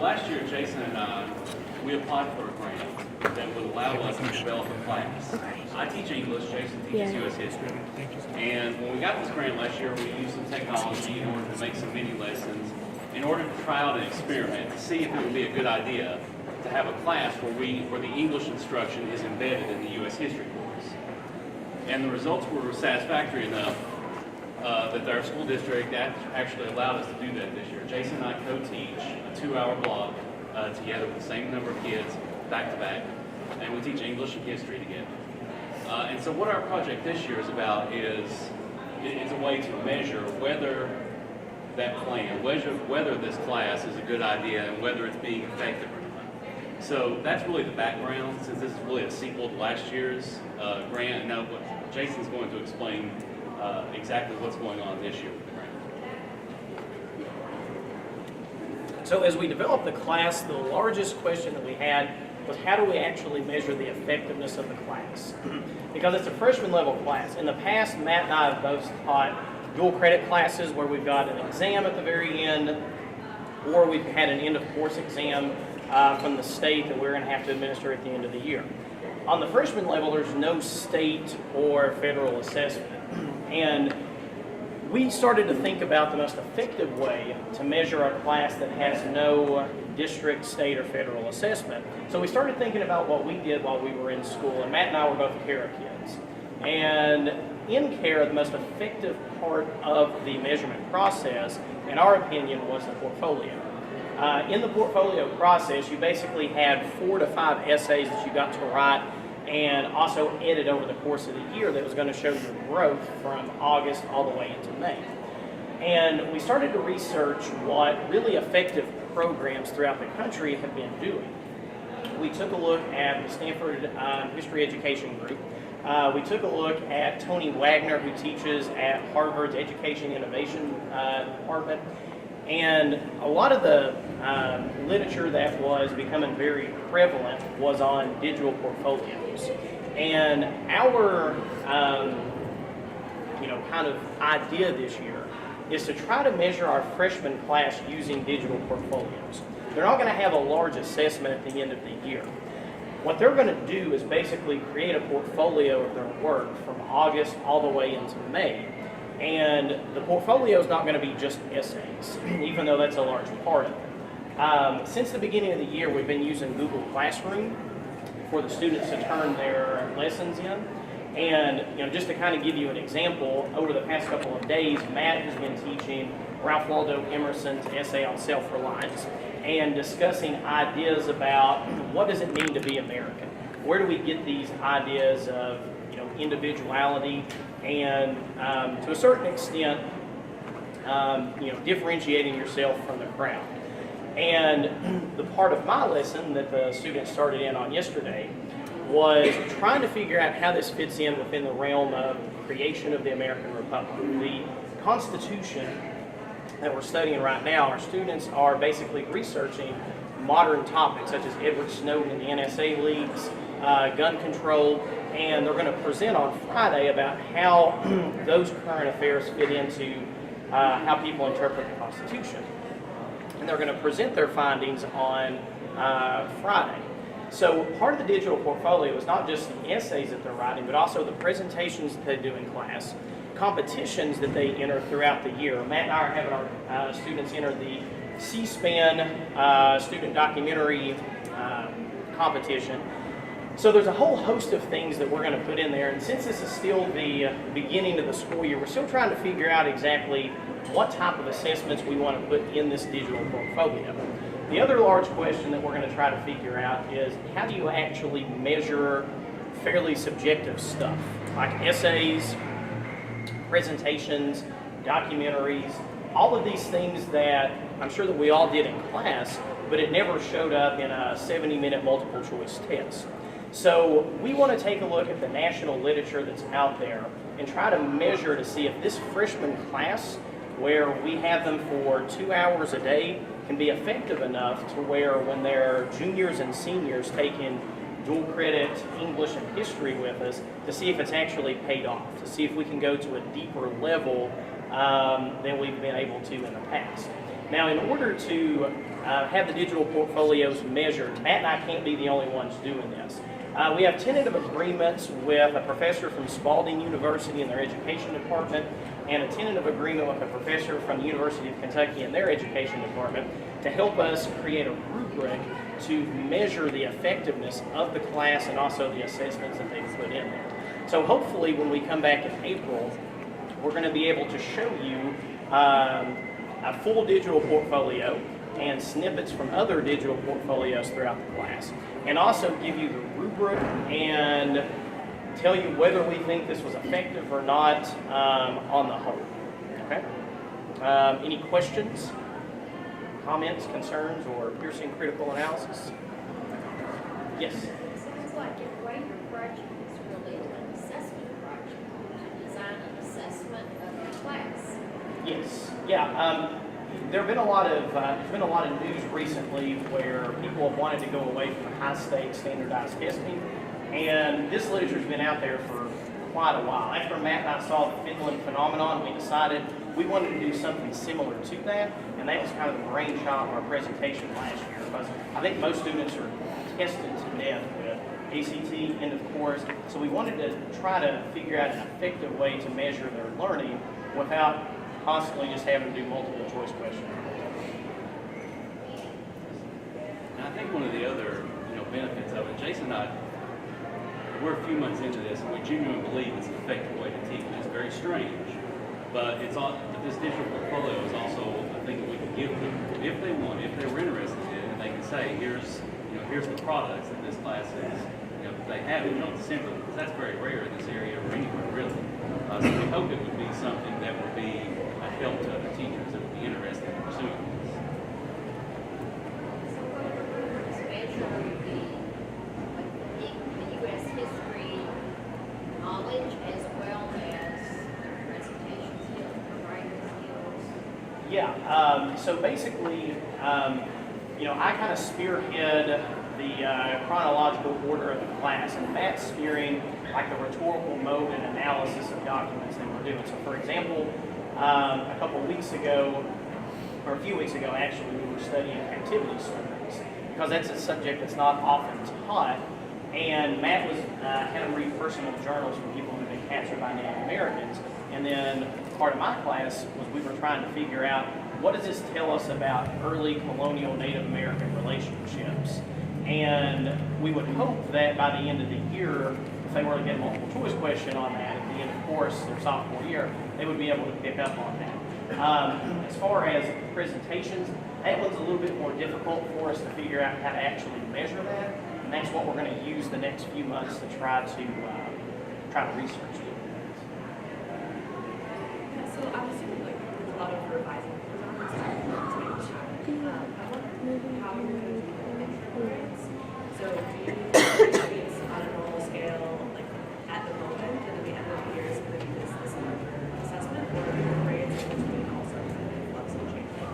last year, Jason and I, we applied for a grant that would allow us to develop a class. I teach English, Jason teaches U.S. history. And when we got this grant last year, we used some technology in order to make some mini lessons in order to try out an experiment to see if it would be a good idea to have a class where the English instruction is embedded in the U.S. history course. And the results were satisfactory enough that our school district actually allowed us to do that this year. Jason and I co-teach a 2-hour block together with the same number of kids, back to back, and we teach English and history together. And so what our project this year is about is it's a way to measure whether that plan, whether this class is a good idea and whether it's being effective or not. So that's really the background, since this is really a sequel to last year's grant. And now what Jason's going to explain exactly what's going on this year with the grant. So as we developed the class, the largest question that we had was how do we actually measure the effectiveness of the class? Because it's a freshman level class. In the past, Matt and I have both taught dual credit classes where we've got an exam at the very end, or we've had an end of course exam from the state that we're going to have to administer at the end of the year. On the freshman level, there's no state or federal assessment. And we started to think about the most effective way to measure a class that has no district, state, or federal assessment. So we started thinking about what we did while we were in school, and Matt and I were both CARA kids. And in CARA, the most effective part of the measurement process, in our opinion, was the portfolio. In the portfolio process, you basically had 4 to 5 essays that you got to write and also edit over the course of the year that was going to show your growth from August all the way into May. And we started to research what really effective programs throughout the country have been doing. We took a look at the Stanford History Education Group. We took a look at Tony Wagner, who teaches at Harvard's Education Innovation Department. And a lot of the literature that was becoming very prevalent was on digital portfolios. And our kind of idea this year is to try to measure our freshman class using digital portfolios. They're not going to have a large assessment at the end of the year. What they're going to do is basically create a portfolio of their work from August all the way into May. And the portfolio is not going to be just essays, even though that's a large part of it. Since the beginning of the year, we've been using Google Classroom for the students to turn their lessons in. And just to kind of give you an example, over the past couple of days, Matt has been teaching Ralph Waldo Emerson's essay on self-reliance and discussing ideas about what does it mean to be American? Where do we get these ideas of individuality and to a certain extent differentiating yourself from the crowd. And the part of my lesson that the students started in on yesterday was trying to figure out how this fits in within the realm of creation of the American Republic. The Constitution that we're studying right now, our students are basically researching modern topics such as Edward Snowden and the NSA leaks, gun control, and they're going to present on Friday about how those current affairs fit into how people interpret the Constitution. And they're going to present their findings on Friday. So part of the digital portfolio is not just the essays that they're writing, but also the presentations that they do in class, competitions that they enter throughout the year. Matt and I are having our students enter the C-SPAN student documentary competition. So there's a whole host of things that we're going to put in there, and since this is still the beginning of the school year, we're still trying to figure out exactly what type of assessments we want to put in this digital portfolio. The other large question that we're going to try to figure out is how do you actually measure fairly subjective stuff, like essays, presentations, documentaries, all of these things that I'm sure that we all did in class, but it never showed up in a 70-minute multiple choice test. So we want to take a look at the national literature that's out there and try to measure to see if this freshman class, where we have them for 2 hours a day, can be effective enough to where when they're juniors and seniors taking dual credit English and history with us, to see if it's actually paid off, to see if we can go to a deeper level than we've been able to in the past. Now, in order to have the digital portfolios measured, Matt and I can't be the only ones doing this. We have tentative agreements with a professor from Spalding University in their education department and a tentative agreement with a professor from the University of Kentucky in their education department to help us create a rubric to measure the effectiveness of the class and also the assessments that they've put in there. So hopefully when we come back in April, we're going to be able to show you a full digital portfolio and snippets from other digital portfolios throughout the class, and also give you the rubric and tell you whether we think this was effective or not on the whole. Okay? Any questions, comments, concerns, or piercing critical analysis? Yes? Sounds like your greater project is really an assessment project to design an assessment of the class. Yes. Yeah. There's been a lot of news recently where people have wanted to go away from high-stakes standardized testing, and this literature's been out there for quite a while. After Matt and I saw the Finland phenomenon, we decided we wanted to do something similar to that, and that was kind of the brainchild of our presentation last year. Because I think most students are tested to death with ACT, end of course, so we wanted to try to figure out an effective way to measure their learning without constantly just having to do multiple choice questions. And I think one of the other benefits of it, Jason and I, we're a few months into this, and we genuinely believe it's an effective way to teach. It's very strange, but this digital portfolio is also a thing that we can give them if they want, if they were interested in it, and they can say, here's the products that this class is, that they have. We don't simply, because that's very rare in this area or anywhere really. So we hope it would be something that would be a help to other teachers that would be interested in pursuing this. So what is measuring the U.S. history knowledge as well as presentation skills or writing skills? Yeah, so basically, I kind of spearhead the chronological order of the class, and Matt's steering like the rhetorical mode and analysis of documents that we're doing. So for example, a couple of weeks ago, or a few weeks ago actually, we were studying activity surveys, because that's a subject that's not often taught, and Matt had them read personal journals from people who've been captured by Native Americans, and then part of my class was we were trying to figure out what does this tell us about early colonial Native American relationships. And we would hope that by the end of the year, if they were to get a multiple choice question on that at the end of course their sophomore year, they would be able to pick up on that. As far as presentations, that one's a little bit more difficult for us to figure out how to actually measure that, and that's what we're going to use the next few months to try to research it. Yeah, so I'm assuming like there's a lot of revising goes on this time. I wonder how you're going to do the next grades. So do you grades on a normal scale, like at the moment, and at the end of the year is going to be this larger assessment, or are your grades going to be also kind of flux and changing?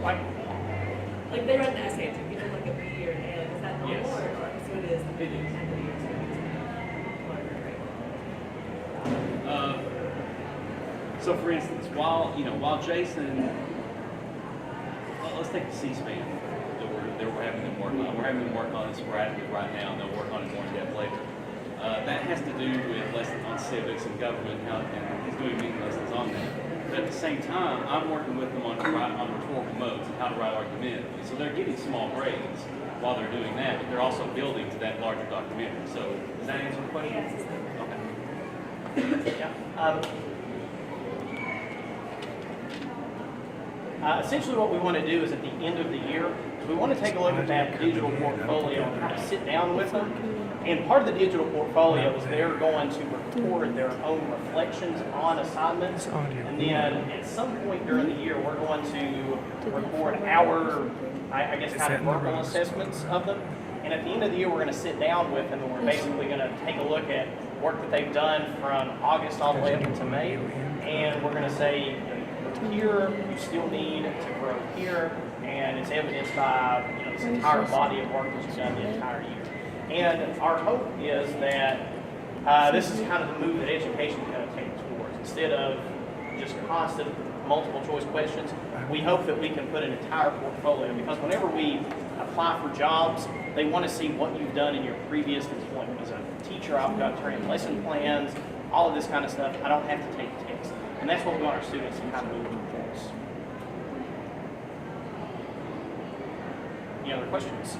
Like they run the essay to people like every year, and is that normal, Yes. or so it is? It is. End of the year is going to be larger, right? So for instance, while Jason, let's take the C-SPAN that we're having them work on. We're having them work on it sporadically right now, and they'll work on it more in depth later. That has to do with lessons on civics and government, and he's doing meeting lessons on that. But at the same time, I'm working with them on rhetorical modes and how to write argumentatively. So they're getting small grades while they're doing that, but they're also building to that larger documentary. So does that answer the question? Yes. Okay. Yeah. Essentially what we want to do is at the end of the year, we want to take a look at that digital portfolio and kind of sit down with them. And part of the digital portfolio is they're going to record their own reflections on assignments. And then at some point during the year, we're going to record our, I guess, kind of verbal assessments of them. And at the end of the year, we're going to sit down with them and we're basically going to take a look at work that they've done from August all the way up into May. And we're going to say, here, you still need to grow here, and it's evidenced by this entire body of work that you've done the entire year. And our hope is that this is kind of the move that education is going to take towards. Instead of just constant multiple choice questions. We hope that we can put an entire portfolio, because whenever we apply for jobs, they want to see what you've done in your previous employment. As a teacher, I've got trained lesson plans, all of this kind of stuff. I don't have to take tests. And that's what we want our students to kind of move towards. Any other questions?